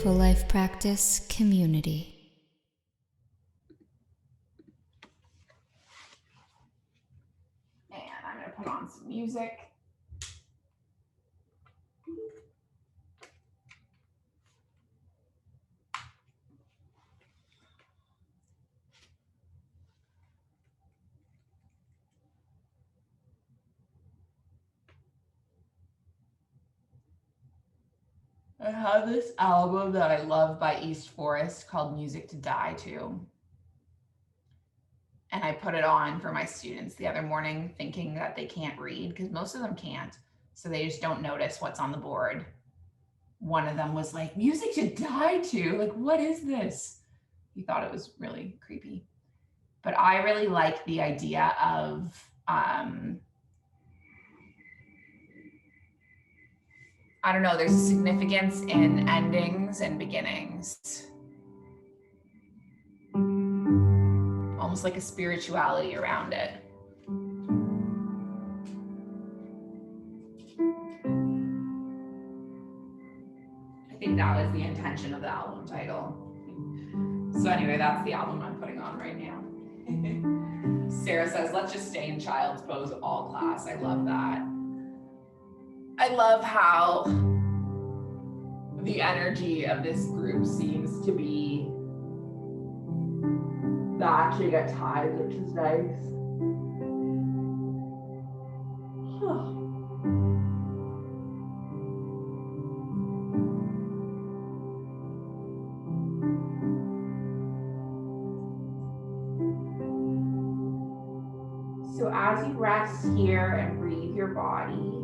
Mindful Life Practice community. And I'm going to put on some music. I have this album that I love by East Forest called Music to Die To. And I put it on for my students the other morning thinking that they can't read, because most of them can't. So they just don't notice what's on the board. One of them was like, music to die to? Like, what is this? He thought it was really creepy. But I really like the idea of I don't know, there's a significance in endings and beginnings. Almost like a spirituality around it. I think that was the intention of the album title. So anyway, that's the album I'm putting on right now. Sarah says, let's just stay in child's pose all class. I love that. I love how the energy of this group seems to be matching at times, which is nice. So as you rest here and breathe your body,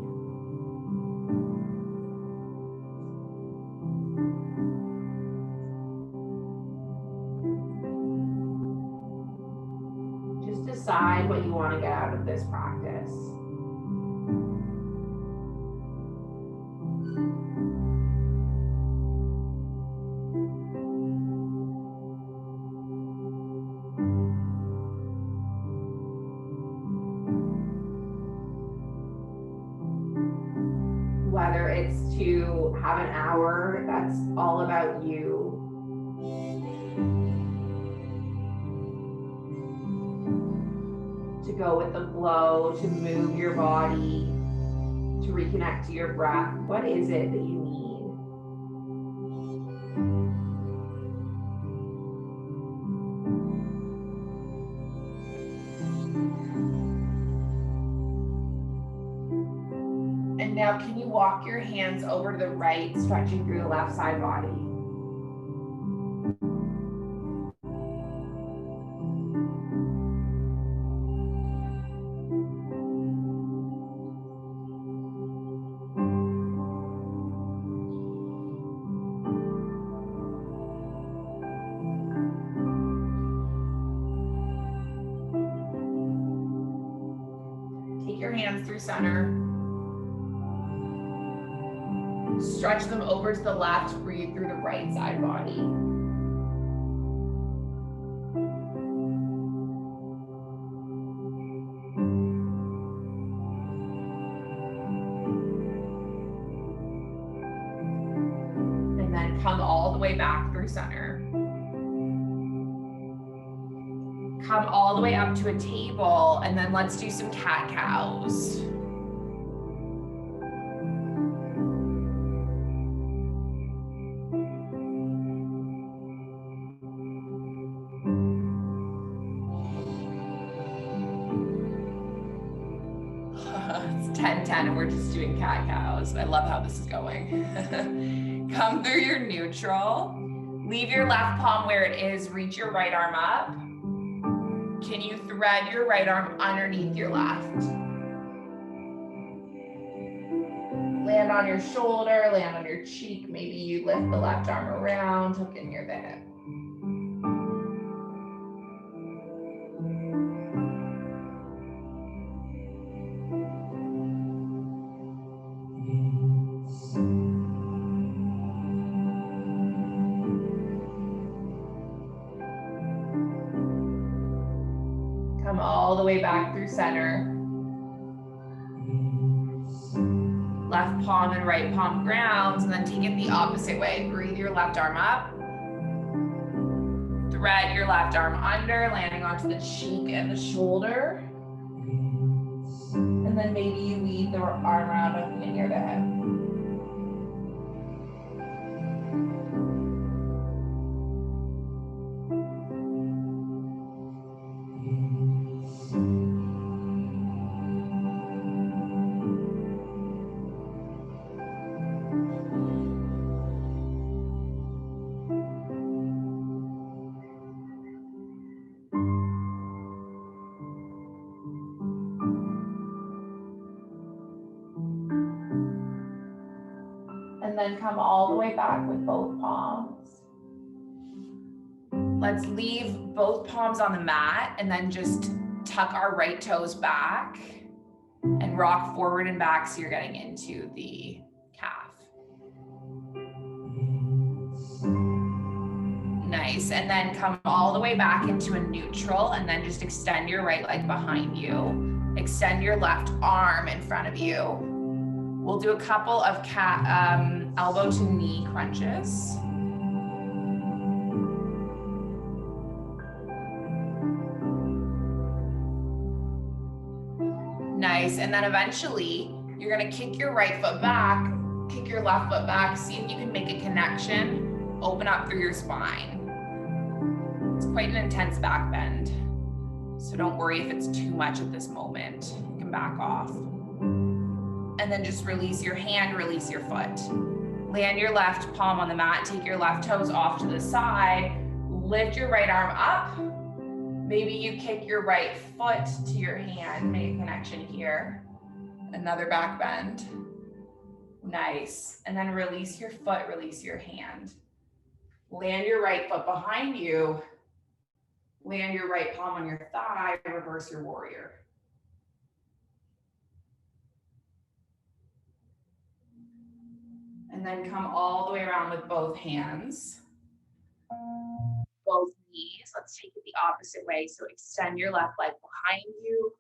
just decide what you want to get out of this practice. Whether it's to have an hour that's all about you, to go with the flow, to move your body, to reconnect to your breath. What is it that you need? And now can you walk your hands over to the right, stretching through the left side body? Take your hands through center. Stretch them over to the left, breathe through the right side body. And then come all the way back through center. Come all the way up to a table, and then let's do some cat-cows. It's 10:10 and we're just doing cat-cows. I love how this is going. Come through your neutral. Leave your left palm where it is. Reach your right arm up. Can you thread your right arm underneath your left? Land on your shoulder, land on your cheek. Maybe you lift the left arm around, hook in near the hip. Come all the way back through center. left palm and right palm grounds, and then take it the opposite way. Breathe your left arm up. Thread your left arm under, landing onto the cheek and the shoulder. And then maybe you weave the arm around near the hip. And then come all the way back with both palms. Let's leave both palms on the mat and then just tuck our right toes back and rock forward and back so you're getting into the calf. Nice, and then come all the way back into a neutral and then just extend your right leg behind you. Extend your left arm in front of you. We'll do a couple of elbow to knee crunches. Nice, and then eventually you're gonna kick your right foot back, kick your left foot back, see if you can make a connection, open up through your spine. It's quite an intense back bend, so don't worry if it's too much at this moment. You can back off. And then just release your hand, release your foot. Land your left palm on the mat, take your left toes off to the side, lift your right arm up. Maybe you kick your right foot to your hand, make a connection here. Another back bend. Nice. And then release your foot, release your hand. Land your right foot behind you. Land your right palm on your thigh, reverse your warrior. And then come all the way around with both hands. Both knees. Let's take it the opposite way. So extend your left leg behind you.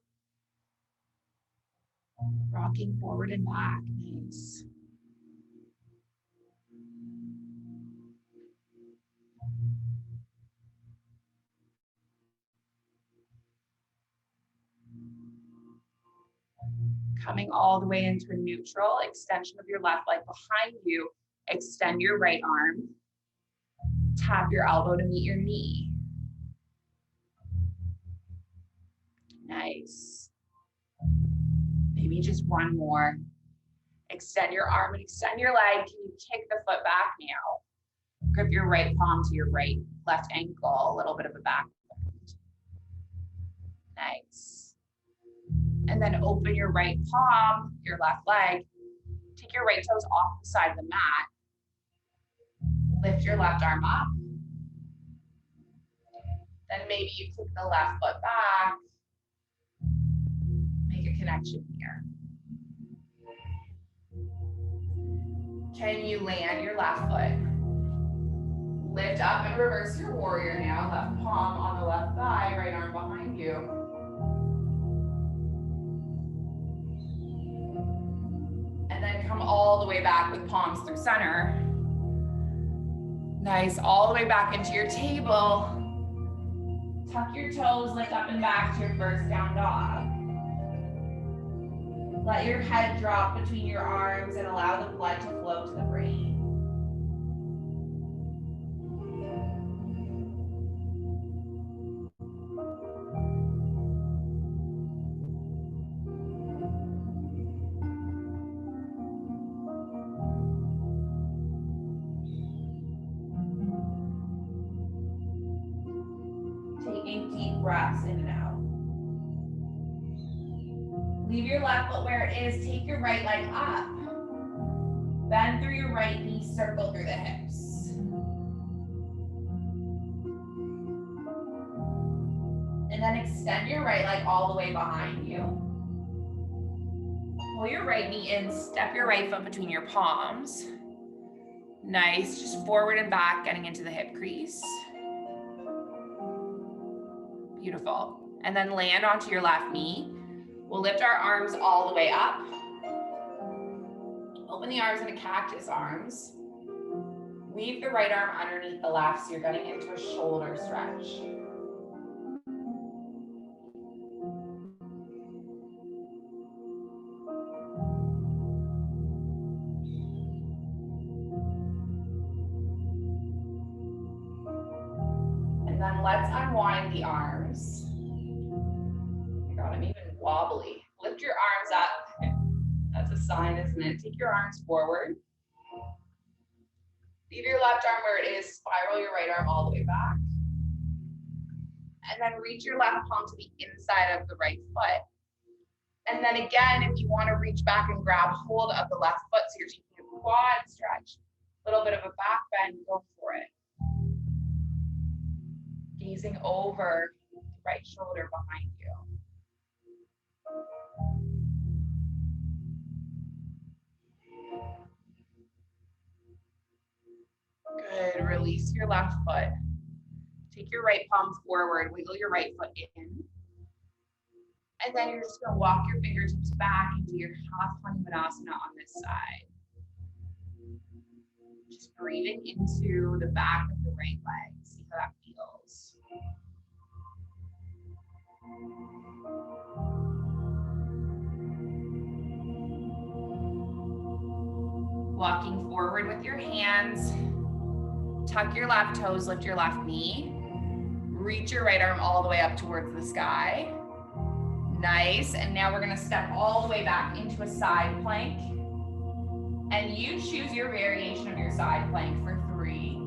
Rocking forward and back. Nice. Coming all the way into a neutral, extension of your left leg behind you. Extend your right arm. Tap your elbow to meet your knee. Nice. Maybe just one more. Extend your arm and extend your leg. Can you kick the foot back now? Grip your right palm to your left ankle, a little bit of a back bend. Nice. And then open your right palm, your left leg. Take your right toes off the side of the mat. Lift your left arm up. Then maybe you kick the left foot back. Make a connection here. Can you land your left foot? Lift up and reverse your warrior now. Left palm on the left thigh, right arm behind you. And then come all the way back with palms through center. Nice, all the way back into your table. Tuck your toes, lift up and back to your first down dog. Let your head drop between your arms and allow the blood to flow to the brain. Taking deep breaths in and out. Leave your left foot where it is. Take your right leg up. Bend through your right knee, circle through the hips. And then extend your right leg all the way behind you. Pull your right knee in, step your right foot between your palms. Nice, just forward and back, getting into the hip crease. Beautiful. And then land onto your left knee. We'll lift our arms all the way up. Open the arms into cactus arms. Weave the right arm underneath the left, so you're getting into a shoulder stretch. And then let's unwind the arms. Oh my God, I'm even wobbly. Lift your arms up. That's a sign, isn't it? Take your arms forward. Leave your left arm where it is. Spiral your right arm all the way back. And then reach your left palm to the inside of the right foot. And then again, if you want to reach back and grab hold of the left foot, so you're taking a quad stretch, a little bit of a back bend, go for it. Gazing over the right shoulder behind you. Good, release your left foot. Take your right palm forward, wiggle your right foot in. And then you're just gonna walk your fingertips back into your half Vinyasa on this side. Just breathing into the back of the right leg, see how that feels. Walking forward with your hands. Tuck your left toes, lift your left knee. Reach your right arm all the way up towards the sky. Nice, and now we're gonna step all the way back into a side plank. And you choose your variation of your side plank for 3,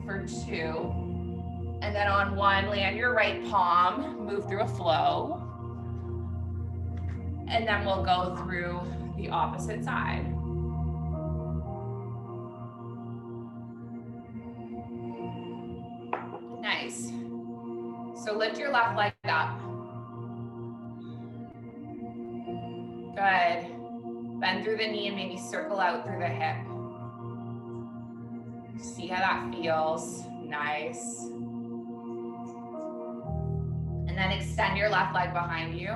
for 2, and then on 1, land your right palm, move through a flow. And then we'll go through the opposite side. Nice. So lift your left leg up. Good. Bend through the knee and maybe circle out through the hip. See how that feels. Nice. And then extend your left leg behind you.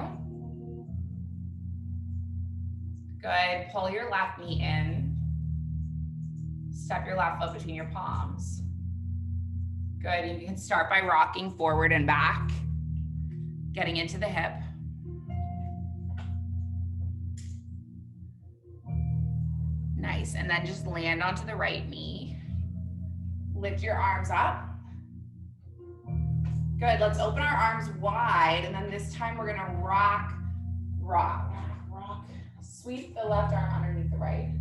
Good. Pull your left knee in. Step your left foot between your palms. Good. You can start by rocking forward and back, getting into the hip. Nice. And then just land onto the right knee. Lift your arms up. Good. Let's open our arms wide. And then this time we're going to rock, rock, rock. Sweep the left arm underneath the right.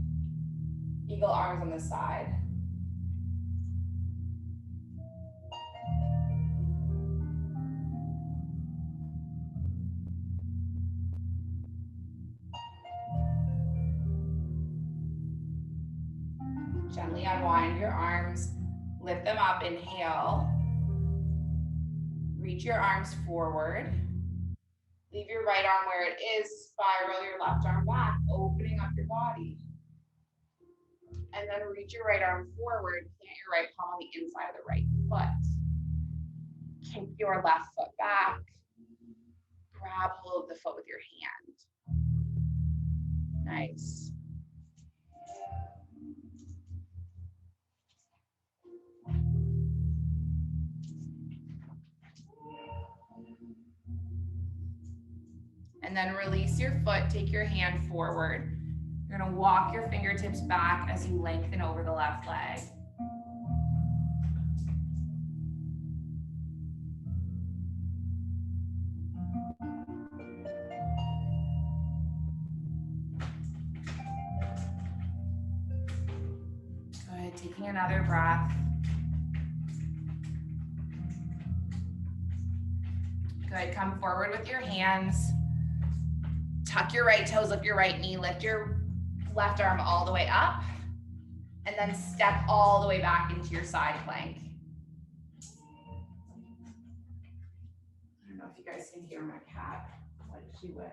Eagle arms on the side. Gently unwind your arms, lift them up, inhale. Reach your arms forward. Leave your right arm where it is, spiral your left arm back, opening up your body. And then reach your right arm forward, plant your right palm on the inside of the right foot. Kick your left foot back. Grab hold of the foot with your hand. Nice. And then release your foot, take your hand forward. You're gonna walk your fingertips back as you lengthen over the left leg. Good, taking another breath. Good, come forward with your hands. Tuck your right toes, lift your right knee, lift your left arm all the way up, and then step all the way back into your side plank. I don't know if you guys can hear my cat. What is she with?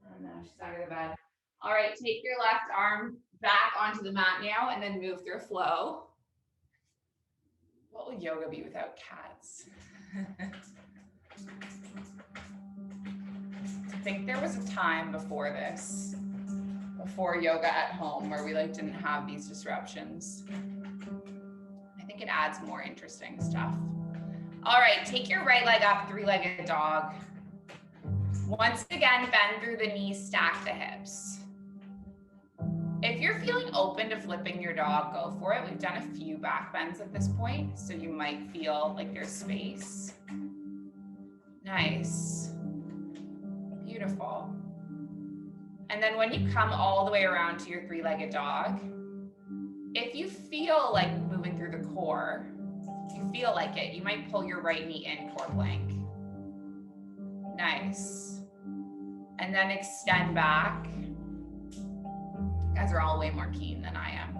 Oh no, she's under the bed. All right, take your left arm back onto the mat now and then move through a flow. What would yoga be without cats? I think there was a time before this before yoga at home where we like didn't have these disruptions. I think it adds more interesting stuff. All right, take your right leg up, three-legged dog. Once again, bend through the knees, stack the hips. If you're feeling open to flipping your dog, go for it. We've done a few back bends at this point, so you might feel like there's space. Nice. Beautiful. And then when you come all the way around to your three-legged dog, if you feel like moving through the core, if you feel like it, you might pull your right knee in, core plank. Nice. And then extend back. You guys are all way more keen than I am.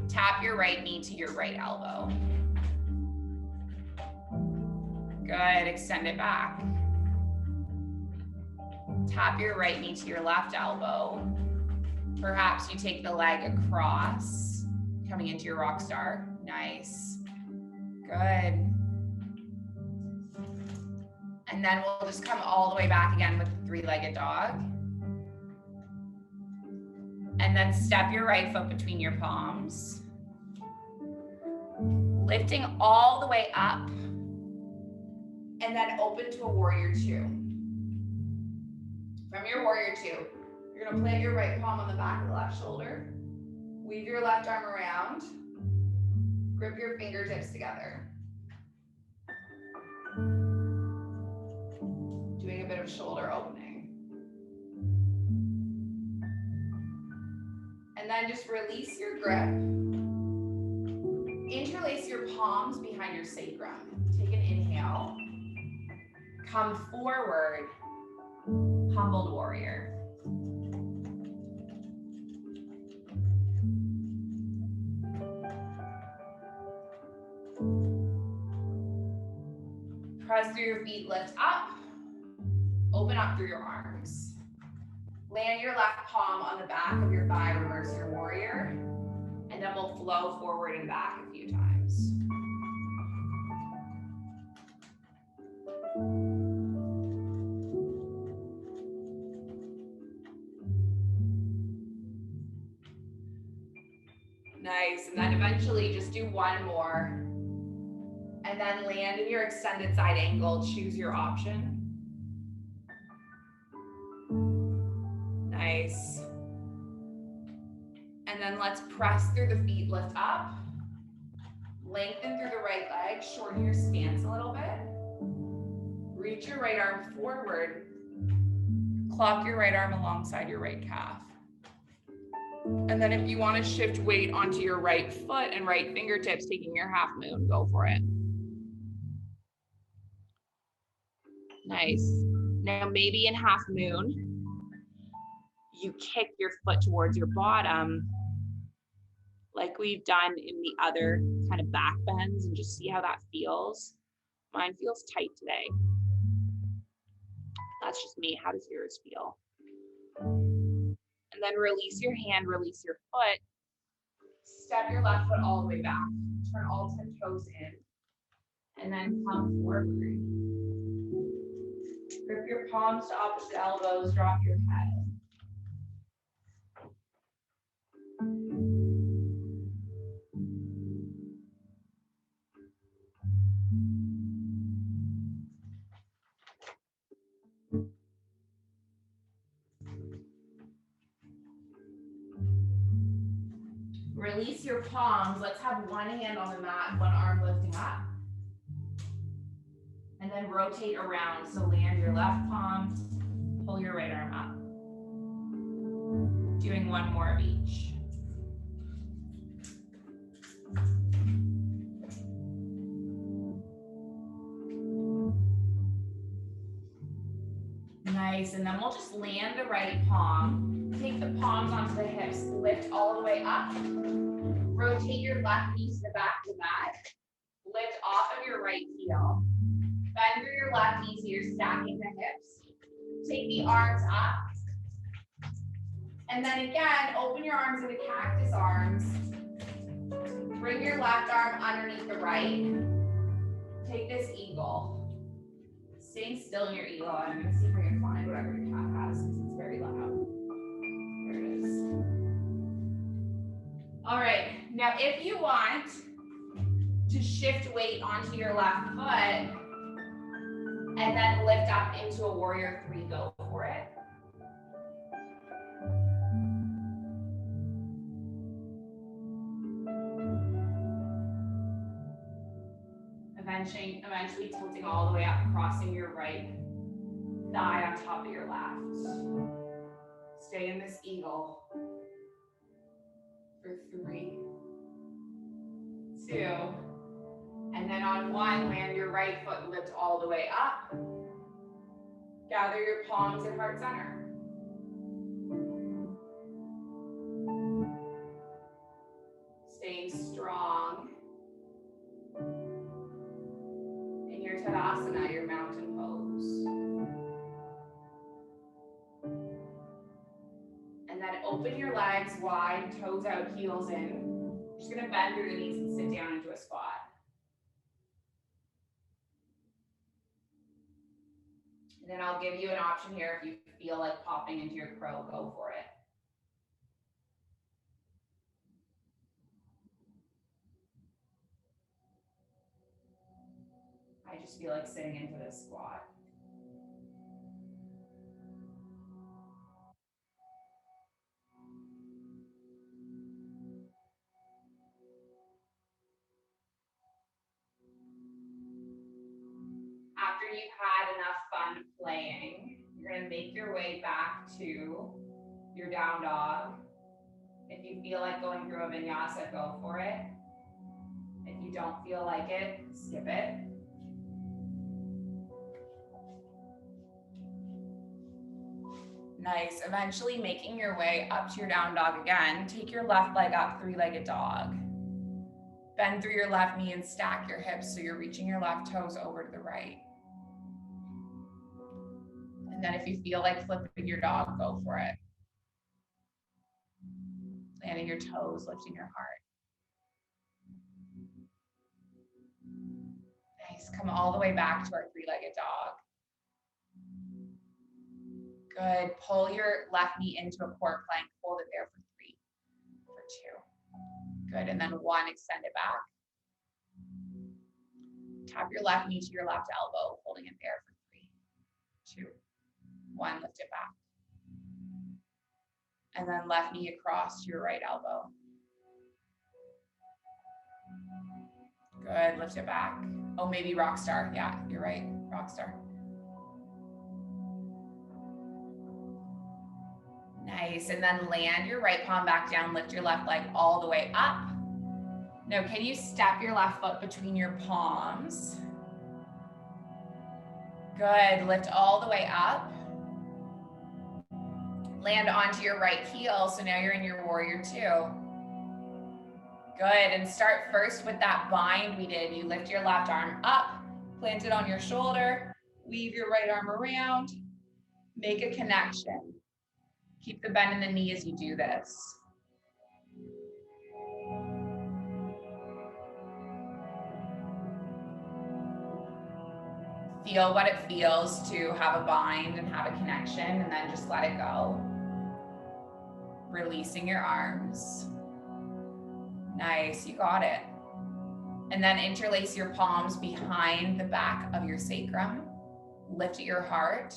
Tap your right knee to your right elbow. Good, extend it back. Tap your right knee to your left elbow. Perhaps you take the leg across, coming into your rock star. Nice. Good. And then we'll just come all the way back again with the three-legged dog. And then step your right foot between your palms. Lifting all the way up. And then open to a warrior two. From your warrior two, you're gonna plant your right palm on the back of the left shoulder. Weave your left arm around. Grip your fingertips together. Doing a bit of shoulder opening. And then just release your grip. Interlace your palms behind your sacrum. Take an inhale. Come forward, humbled warrior. Press through your feet, lift up. Open up through your arms. Land your left palm on the back of your thigh, reverse your warrior. And then we'll flow forward and back a few times. Nice, and then eventually just do one more. And then land in your extended side angle, choose your option. Nice. And then let's press through the feet, lift up. Lengthen through the right leg, shorten your stance a little bit. Reach your right arm forward. Clock your right arm alongside your right calf. And then if you want to shift weight onto your right foot and right fingertips, taking your half moon, go for it. Nice. Now maybe in half moon, you kick your foot towards your bottom like we've done in the other kind of back bends, and just see how that feels. Mine feels tight today. That's just me. How does yours feel? And then release your hand, release your foot. Step your left foot all the way back. Turn all 10 toes in. And then come forward. Grip your palms to opposite elbows, drop your head. Release your palms. Let's have one hand on the mat, one arm lifting up. And then rotate around. So land your left palm, pull your right arm up. Doing one more of each. Nice, and then we'll just land the right palm. Take the palms onto the hips, lift all the way up. Rotate your left knee to the back of the mat. Lift off of your right heel. Bend through your left knee so you're stacking the hips. Take the arms up. And then again, open your arms into cactus arms. Bring your left arm underneath the right. Take this eagle. Staying still in your eagle. I'm going to see if we can find whatever your cat has since it's very loud. There it is. All right, now if you want to shift weight onto your left foot and then lift up into a warrior 3, go for it. Eventually tilting all the way up, crossing your right thigh on top of your left. Stay in this eagle for 3, 2, and then on 1, land your right foot, lift all the way up. Gather your palms at heart center. Staying strong in your Tadasana, your mountain pose. And then open your legs wide, toes out, heels in. You're just gonna bend through the knees and sit down into a squat. And then I'll give you an option here if you feel like popping into your crow, go for it. I just feel like sitting into this squat. After you've had enough fun playing, you're gonna make your way back to your down dog. If you feel like going through a vinyasa, go for it. If you don't feel like it, skip it. Nice. Eventually making your way up to your down dog again. Take your left leg up, 3-legged dog. Bend through your left knee and stack your hips so you're reaching your left toes over to the right. And then if you feel like flipping your dog, go for it. Landing your toes, lifting your heart. Nice. Come all the way back to our 3-legged dog. Good. Pull your left knee into a core plank. Hold it there for 3, for 2. Good. And then 1, extend it back. Tap your left knee to your left elbow, holding it there for 3, 2, 1, lift it back. And then left knee across to your right elbow. Good, lift it back. Oh, maybe rock star. Yeah, you're right, rock star. Nice, and then land your right palm back down, lift your left leg all the way up. Now, can you step your left foot between your palms? Good, lift all the way up. Land onto your right heel, so now you're in your warrior 2. Good, and start first with that bind we did. You lift your left arm up, plant it on your shoulder, weave your right arm around, make a connection. Keep the bend in the knee as you do this. Feel what it feels to have a bind and have a connection, and then just let it go. Releasing your arms. Nice, you got it. And then interlace your palms behind the back of your sacrum. Lift your heart,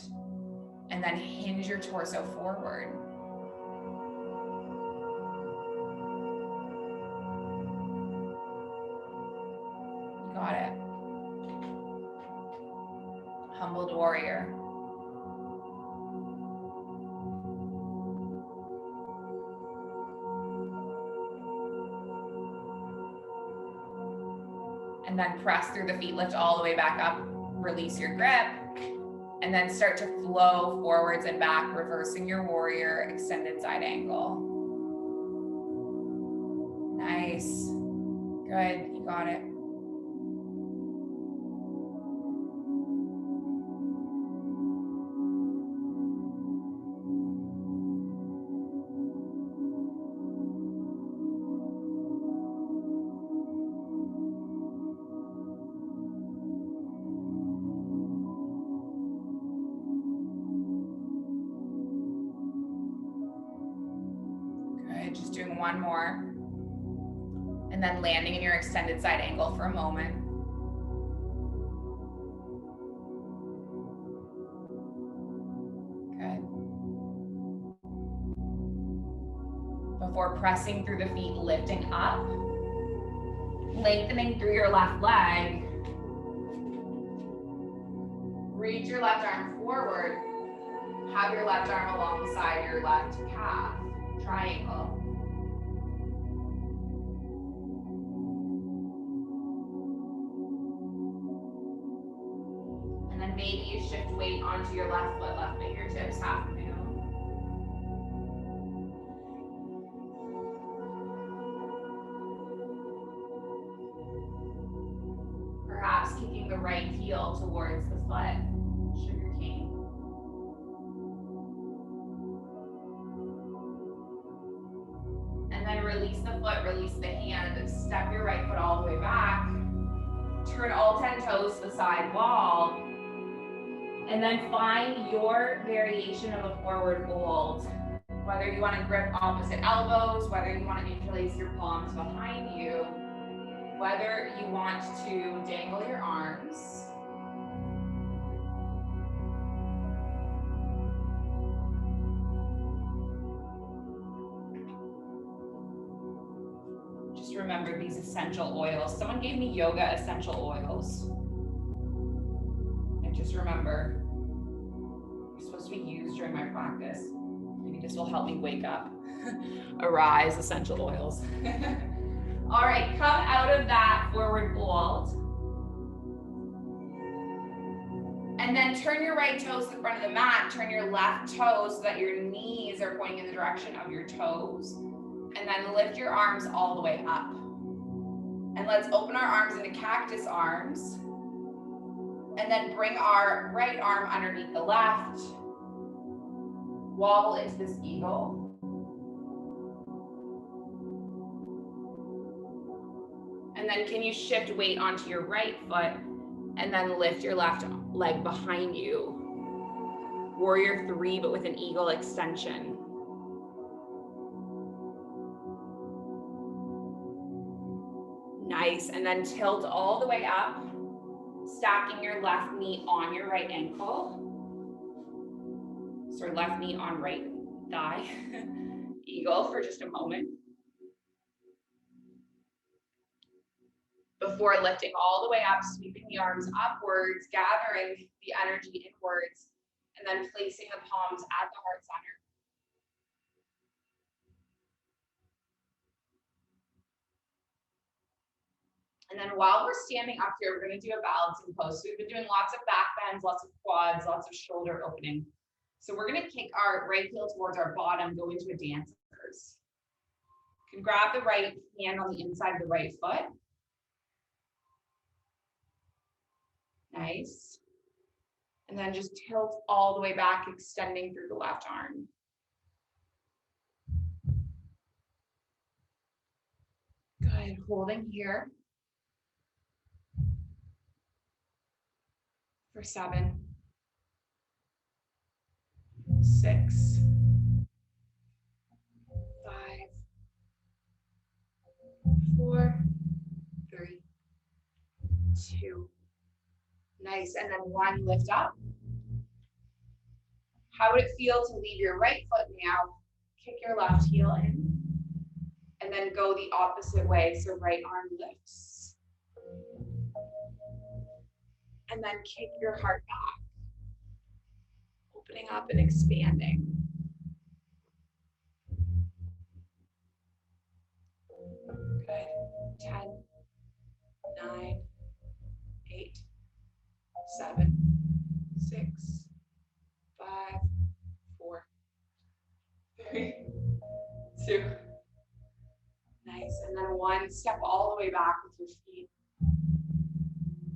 and then hinge your torso forward. You got it. Humbled warrior. And then press through the feet, lift all the way back up, release your grip, and then start to flow forwards and back, reversing your warrior, extended side angle. Nice. Good, you got it. Good, just doing one more. And then landing in your extended side angle for a moment. Good. Before pressing through the feet, lifting up, lengthening through your left leg. Reach your left arm forward. Have your left arm alongside your left calf. Triangle. And then maybe you shift weight onto your left foot, left fingertips, half moon. Perhaps kicking the right heel towards the foot, sugar cane. And then release the foot, release the hand, and step your right foot all the way back. Turn all 10 toes to the side wall. And then find your variation of a forward fold. Whether you want to grip opposite elbows, whether you want to interlace your palms behind you, whether you want to dangle your arms. Just remember these essential oils. Someone gave me yoga essential oils. And just remember, you're supposed to be used during my practice. Maybe this will help me wake up. Arise, essential oils. All right, come out of that forward fold. And then turn your right toes to the front of the mat. Turn your left toes so that your knees are pointing in the direction of your toes. And then lift your arms all the way up. And let's open our arms into cactus arms. And then bring our right arm underneath the left. Wobble into this eagle. And then can you shift weight onto your right foot and then lift your left leg behind you. Warrior 3, but with an eagle extension. Nice, and then tilt all the way up, stacking your left knee on your right ankle. So left knee on right thigh. Eagle for just a moment. Before lifting all the way up, sweeping the arms upwards, gathering the energy inwards, and then placing the palms at the heart center. And then while we're standing up here, we're going to do a balancing pose. So we've been doing lots of back bends, lots of quads, lots of shoulder opening. So we're going to kick our right heel towards our bottom, go into a dancer's. You can grab the right hand on the inside of the right foot. Nice. And then just tilt all the way back, extending through the left arm. Good, holding here. For 7, 6, 5, 4, 3, 2. Nice, and then 1, lift up. How would it feel to leave your right foot now? Kick your left heel in. And then go the opposite way, so right arm lifts. And then kick your heart back. Opening up and expanding. Good. 10, 9, 8, 7, 6, 5, 4, 3, 2. Nice. And then 1, step all the way back with your feet.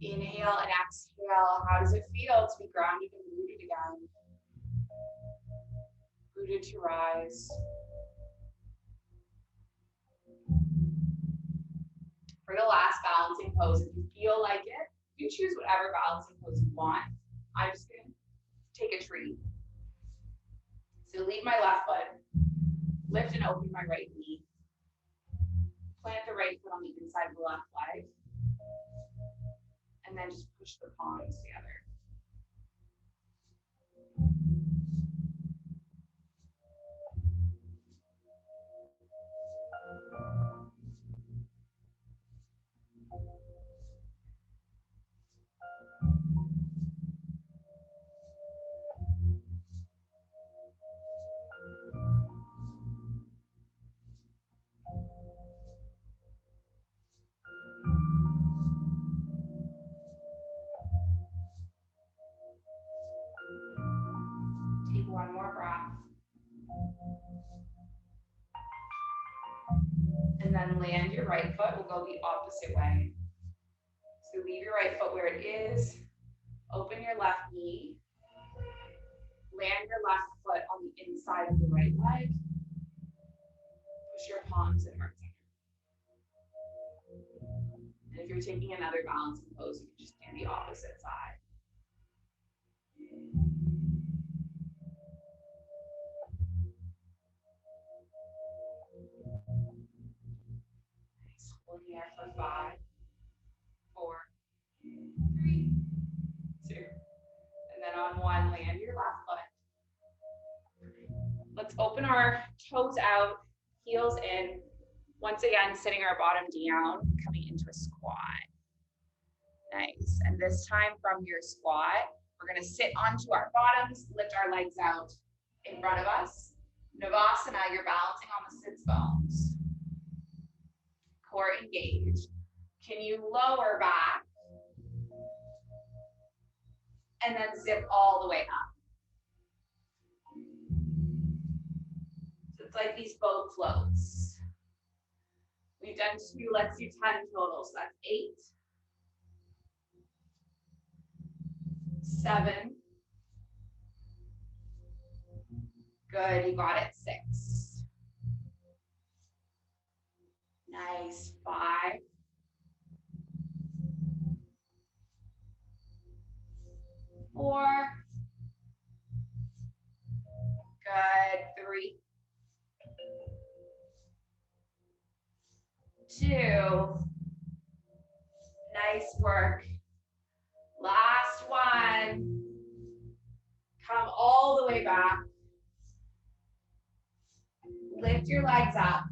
Inhale and exhale. How does it feel to be grounded and rooted again? Rooted to rise. For the last balancing pose, if you feel like it, you can choose whatever balancing pose you want. I'm just going to take a tree. So leave my left foot, lift and open my right knee. Plant the right foot on the the left leg. And then just push the palms together. Take one more breath. And then land your right foot. We'll go the opposite way. So leave your right foot where it is. Open your left knee. Land your left foot on the inside of the right leg. Push your palms in heart center. And if you're taking another balancing pose, you can just do the opposite side. Nice. Hold here for 5, 4, 3, 2. And then on 1, land your left foot. Let's open our toes out, heels in. Once again, sitting our bottom down, coming into a squat. Nice. And this time from your squat, we're going to sit onto our bottoms, lift our legs out in front of us. Navasana, you're balancing on the sits bones. Core engaged. Can you lower back? And then zip all the way up. So it's like these boat floats. We've done 2, let's do 10 total. So that's 8, 7. Good, you got it. 6. Nice. 5. 4. Good. 3. 2. Nice work. Last one. Come all the way back. Lift your legs up.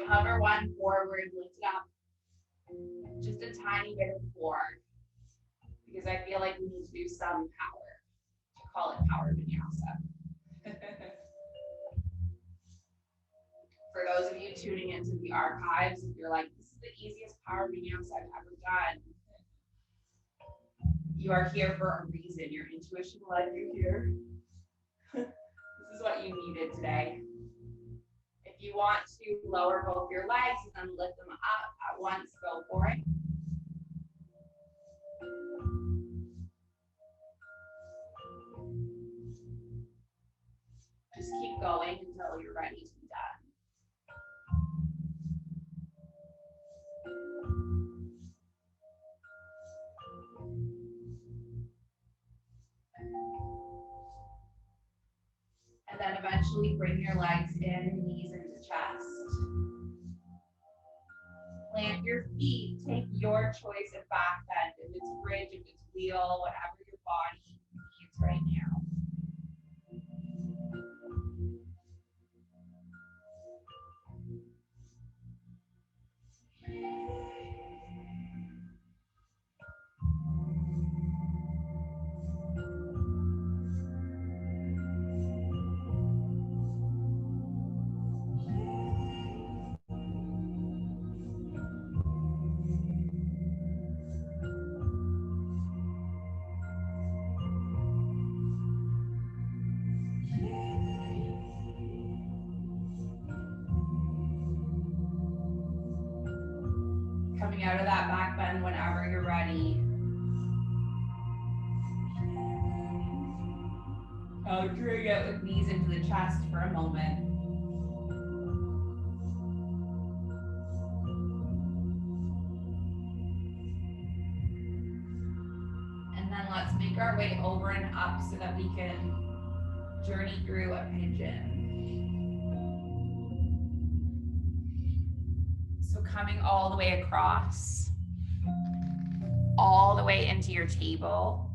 Hover one forward, lift it up. Just a tiny bit of core. Because I feel like we need to do some power. I call it Power Vinyasa. For those of you tuning into the archives, if you're like, this is the easiest Power Vinyasa I've ever done, you are here for a reason. Your intuition led you here. This is what you needed today. If you want to lower both your legs and then lift them up at once, go for it. Just keep going until you're ready to be done. And then eventually bring your legs in, knees into chest. Plant your feet, take your choice of back bend. If it's bridge, if it's wheel, whatever your body needs right now. Coming out of that back bend whenever you're ready. Countering it with knees into the chest for a moment. And then let's make our way over and up so that we can journey through a pigeon. So coming all the way across, all the way into your table.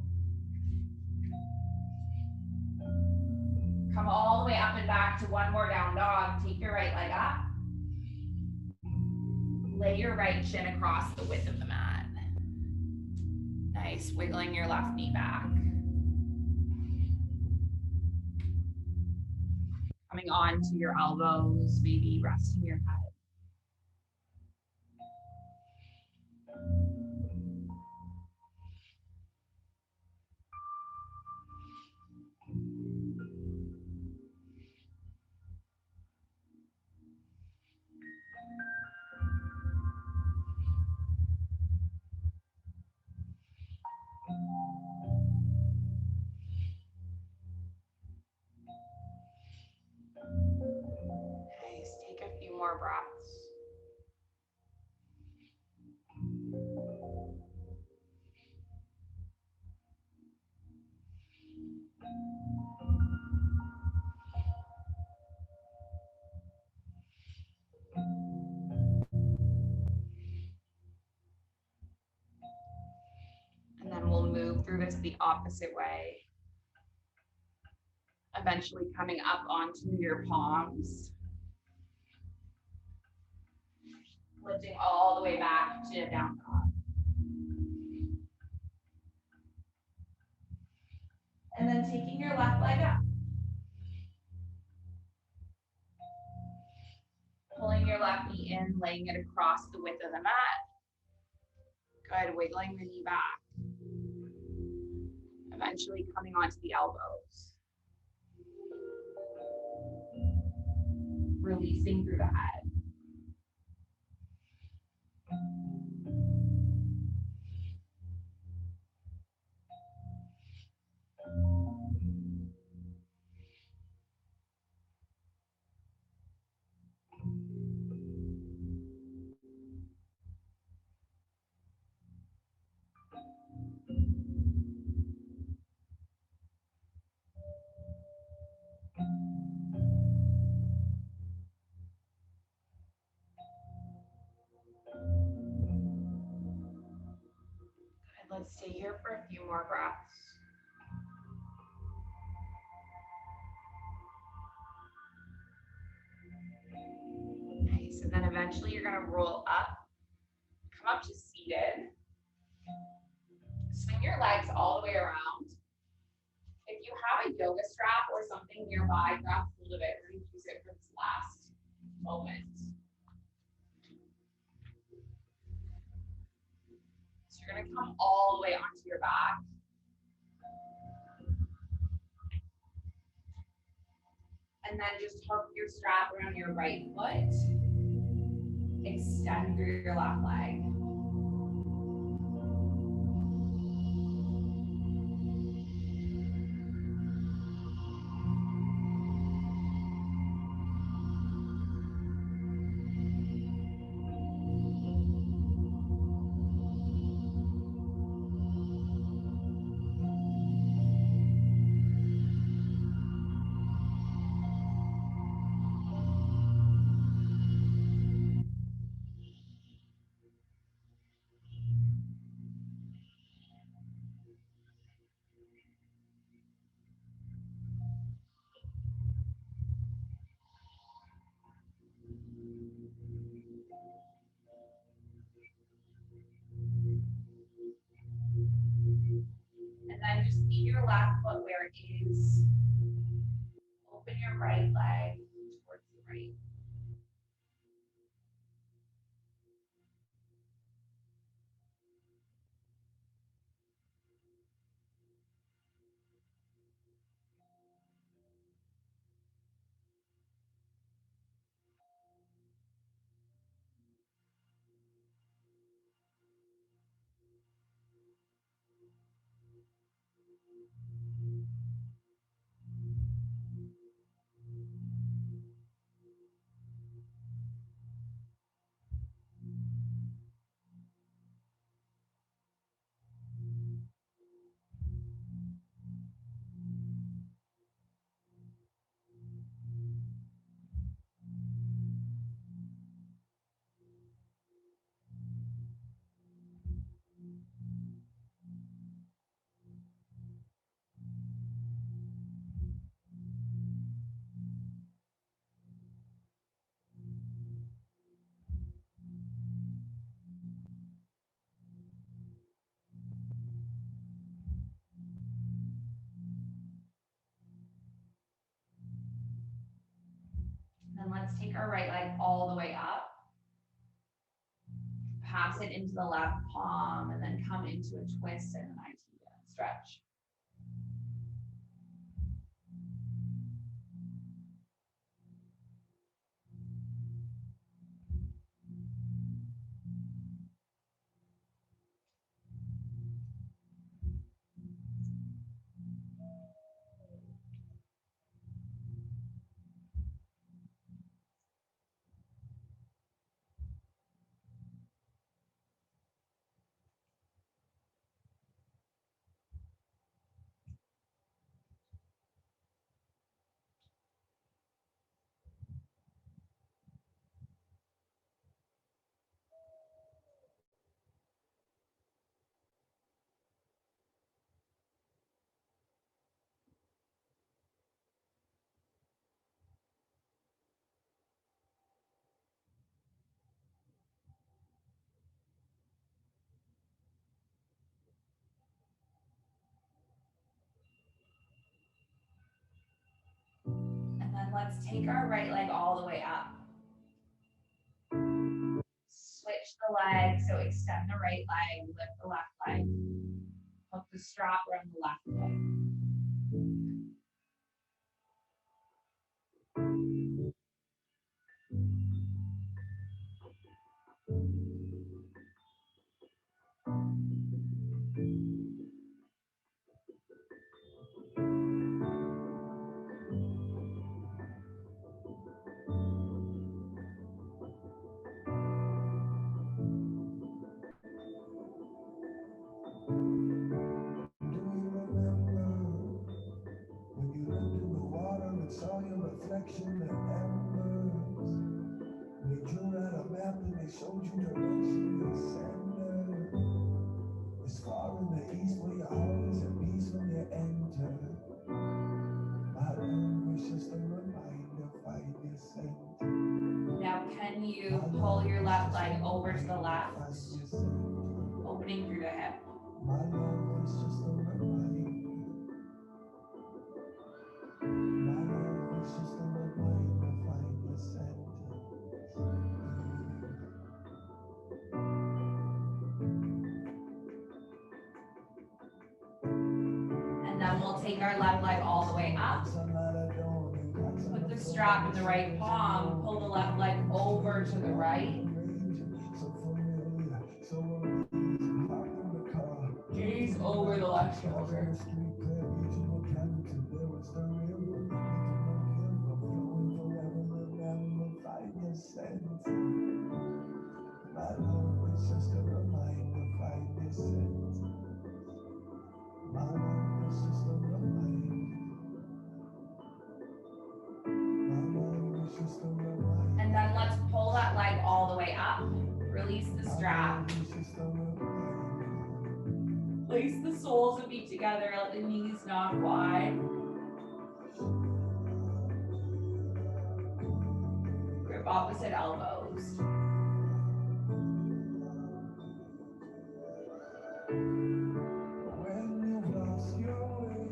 Come all the way up and back to one more down dog. Take your right leg up. Lay your right shin across the width of the mat. Nice, wiggling your left knee back. Coming on to your elbows, maybe resting your head. Nice, take a few more breaths. And then we'll move through this the opposite way. Eventually coming up onto your palms. Lifting all the way back to down dog. And then taking your left leg up. Pulling your left knee in, laying it across the width of the mat. Good, wiggling the knee back. Eventually coming onto the elbows. Releasing through the head. Good, let's stay here for a few more breaths. Nice, and then eventually you're gonna roll up, come up to seated. Swing your legs all the way around. If you have a yoga strap or something nearby, grab hold of it. We're gonna use it for this last moment. So you're gonna come all the way onto your back. And then just hook your strap around your right foot. Extend through your left leg. And then just leave your left foot where it is. Open your right leg towards the right. take our right leg all the way up, pass it into the left palm, and then come into a twist and an IT stretch. And then let's take our right leg all the way up. Switch the leg, so extend the right leg, lift the left leg. Hook the strap around the left leg. Saw your reflection in embers. They drew out a map and they showed you direction and sender. It's far in the east where your heart is at peace when you enter. My love was just a reminder, find your scent. Now can you pull your left leg over to the left, opening through the hip. My love was just a reminder. My love was just a reminder, find your scent. And then we'll take our left leg all the way up. Put the strap in the right palm, pull the left leg over to the right. Gaze over the left shoulder. My love is just a reminder, find your sense. My love is just a reminder. My love is just a reminder. And then let's pull that leg all the way up. Release the strap. Place the soles of feet together, let the knees nod wide. Grip opposite elbows. When you've lost your way,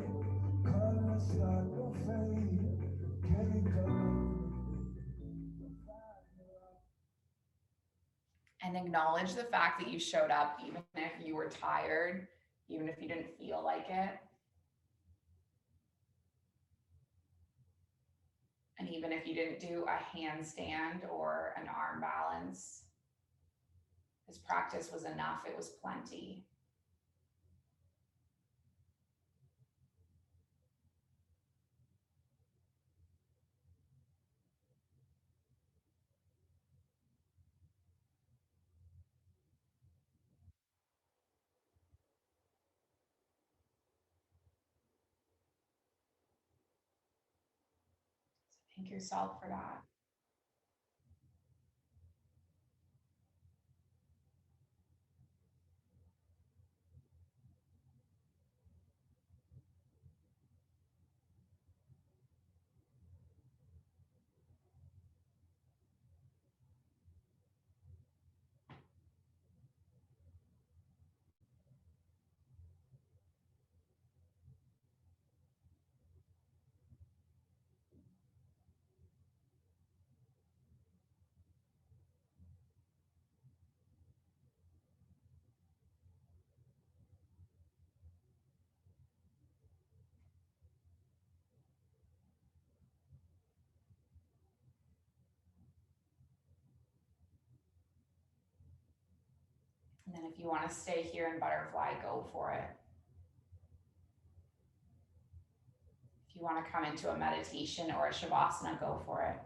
colors start to fade. Can't come. And acknowledge the fact that you showed up even if you were tired, even if you didn't feel like it. And even if you didn't do a handstand or an arm balance, this practice was enough, it was plenty. So thank yourself for that. And then if you want to stay here in butterfly, go for it. If you want to come into a meditation or a shavasana, go for it.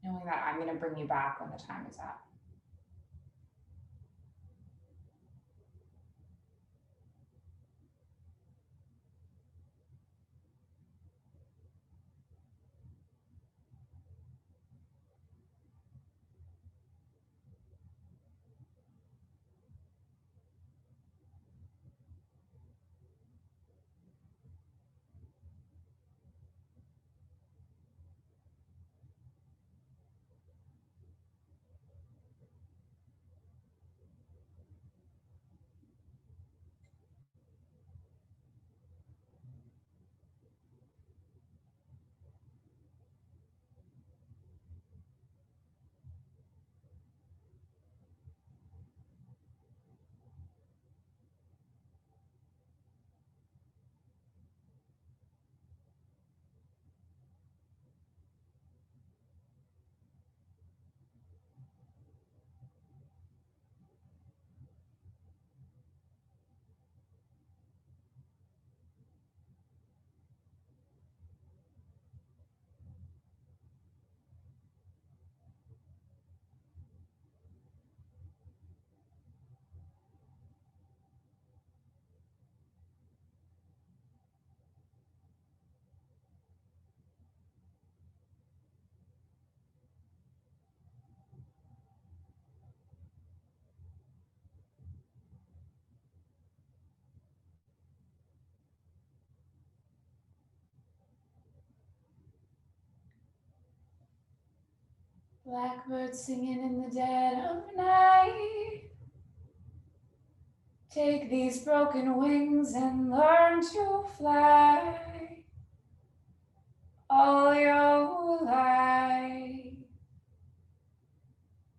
Knowing that I'm going to bring you back when the time is up. Blackbird singing in the dead of night. Take these broken wings and learn to fly all your life.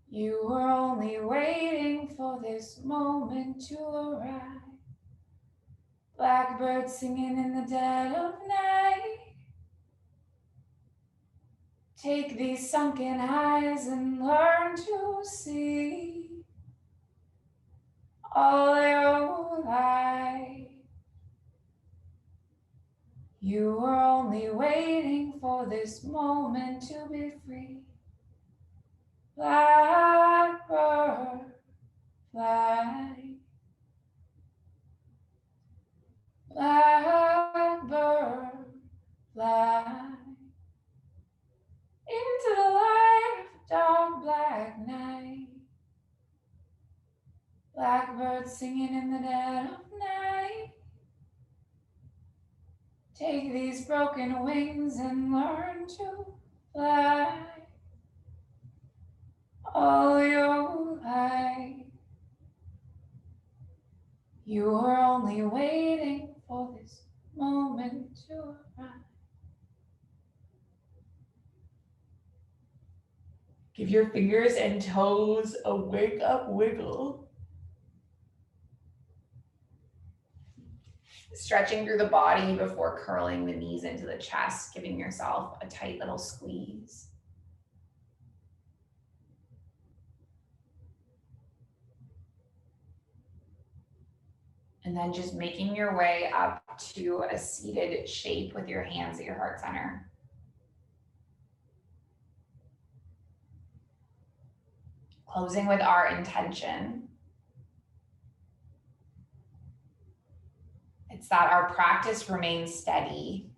You were only waiting for this moment to arrive. Blackbird singing in the dead of night. Take these sunken eyes and learn to see all your life. You were only waiting for this moment to be free. Blackbird, fly. Blackbird, fly. Into the light of a dark black night. Blackbird singing in the dead of night. Take these broken wings and learn to fly all your life. You were only waiting for this moment to arrive. Give your fingers and toes a wake up wiggle. Stretching through the body before curling the knees into the chest, giving yourself a tight little squeeze. And then just making your way up to a seated shape with your hands at your heart center. Closing with our intention. It's that our practice remains steady.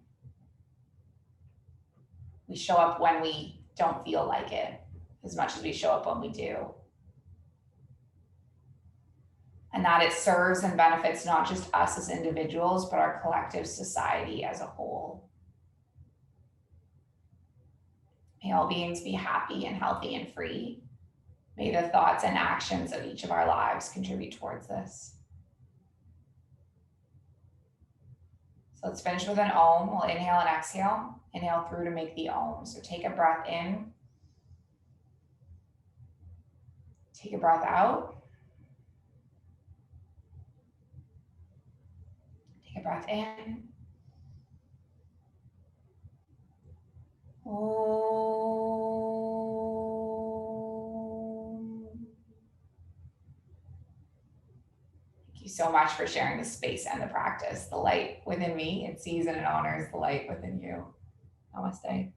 We show up when we don't feel like it as much as we show up when we do. and that it serves and benefits not just us as individuals, but our collective society as a whole. May all beings be happy and healthy and free. May the thoughts and actions of each of our lives contribute towards this. So let's finish with an Om. We'll inhale and exhale. Inhale through to make the Om. So take a breath in. Take a breath out. Take a breath in. Thank you so much for sharing the space and the practice. The light within me, it sees and it honors the light within you. Namaste.